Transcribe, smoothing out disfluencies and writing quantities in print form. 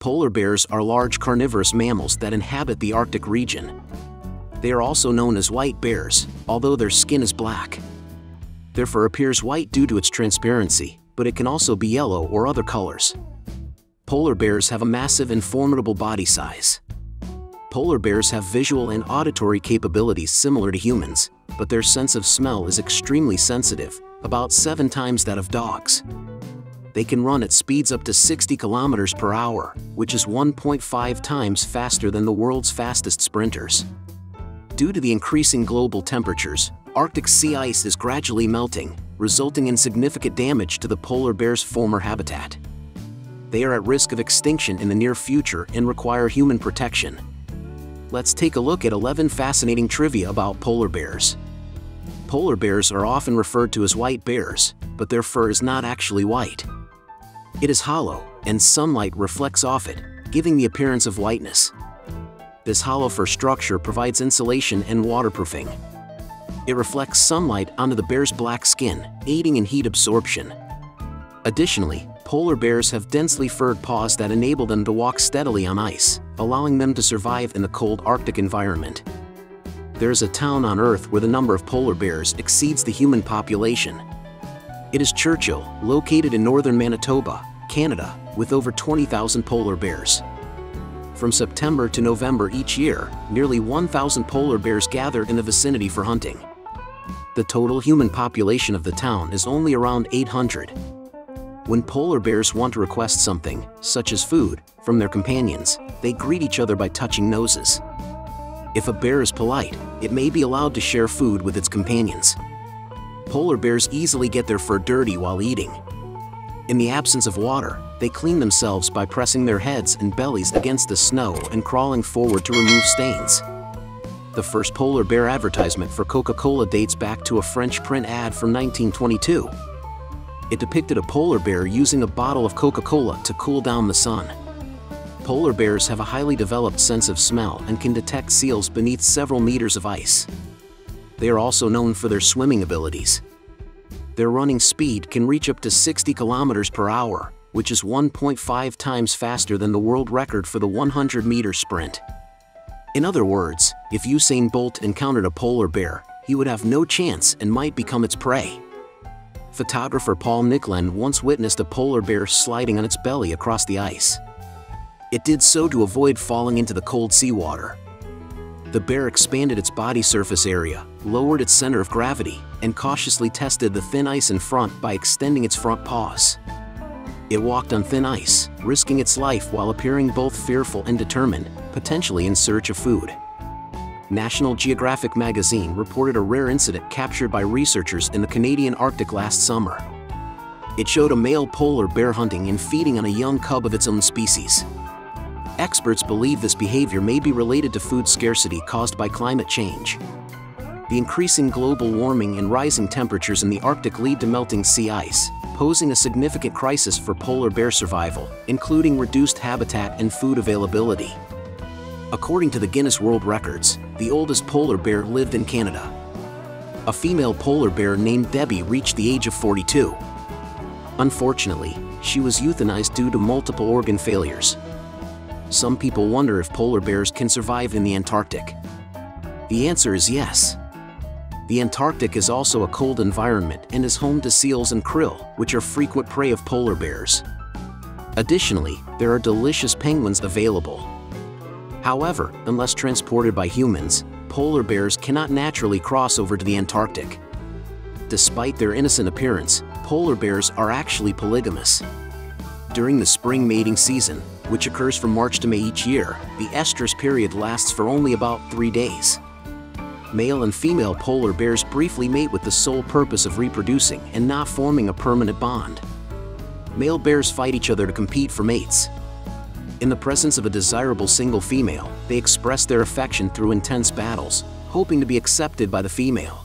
Polar bears are large carnivorous mammals that inhabit the Arctic region. They are also known as white bears, although their skin is black. Their fur appears white due to its transparency, but it can also be yellow or other colors. Polar bears have a massive and formidable body size. Polar bears have visual and auditory capabilities similar to humans, but their sense of smell is extremely sensitive, about 7 times that of dogs. They can run at speeds up to 60 kilometers per hour, which is 1.5 times faster than the world's fastest sprinters. Due to the increasing global temperatures, Arctic sea ice is gradually melting, resulting in significant damage to the polar bear's former habitat. They are at risk of extinction in the near future and require human protection. Let's take a look at 11 fascinating trivia about polar bears. Polar bears are often referred to as white bears, but their fur is not actually white. It is hollow, and sunlight reflects off it, giving the appearance of whiteness. This hollow fur structure provides insulation and waterproofing. It reflects sunlight onto the bear's black skin, aiding in heat absorption. Additionally, polar bears have densely furred paws that enable them to walk steadily on ice, allowing them to survive in the cold Arctic environment. There is a town on Earth where the number of polar bears exceeds the human population. It is Churchill, located in northern Manitoba, Canada, with over 20,000 polar bears. From September to November each year, nearly 1,000 polar bears gather in the vicinity for hunting. The total human population of the town is only around 800. When polar bears want to request something, such as food, from their companions, they greet each other by touching noses. If a bear is polite, it may be allowed to share food with its companions. Polar bears easily get their fur dirty while eating. In the absence of water, they clean themselves by pressing their heads and bellies against the snow and crawling forward to remove stains. The first polar bear advertisement for Coca-Cola dates back to a French print ad from 1922. It depicted a polar bear using a bottle of Coca-Cola to cool down the sun. Polar bears have a highly developed sense of smell and can detect seals beneath several meters of ice. They are also known for their swimming abilities. Their running speed can reach up to 60 kilometers per hour, which is 1.5 times faster than the world record for the 100-meter sprint. In other words, if Usain Bolt encountered a polar bear, he would have no chance and might become its prey. Photographer Paul Nicklin once witnessed a polar bear sliding on its belly across the ice. It did so to avoid falling into the cold seawater. The bear expanded its body surface area, lowered its center of gravity, and cautiously tested the thin ice in front by extending its front paws. It walked on thin ice, risking its life while appearing both fearful and determined, potentially in search of food. National Geographic magazine reported a rare incident captured by researchers in the Canadian Arctic last summer. It showed a male polar bear hunting and feeding on a young cub of its own species. Experts believe this behavior may be related to food scarcity caused by climate change. The increasing global warming and rising temperatures in the Arctic lead to melting sea ice, posing a significant crisis for polar bear survival, including reduced habitat and food availability. According to the Guinness World Records, the oldest polar bear lived in Canada. A female polar bear named Debbie reached the age of 42. Unfortunately, she was euthanized due to multiple organ failures. Some people wonder if polar bears can survive in the Antarctic. The answer is yes. The Antarctic is also a cold environment and is home to seals and krill, which are frequent prey of polar bears. Additionally, there are delicious penguins available. However, unless transported by humans, polar bears cannot naturally cross over to the Antarctic. Despite their innocent appearance, polar bears are actually polygamous. During the spring mating season, which occurs from March to May each year, the estrus period lasts for only about 3 days. Male and female polar bears briefly mate with the sole purpose of reproducing and not forming a permanent bond. Male bears fight each other to compete for mates. In the presence of a desirable single female, they express their affection through intense battles, hoping to be accepted by the female.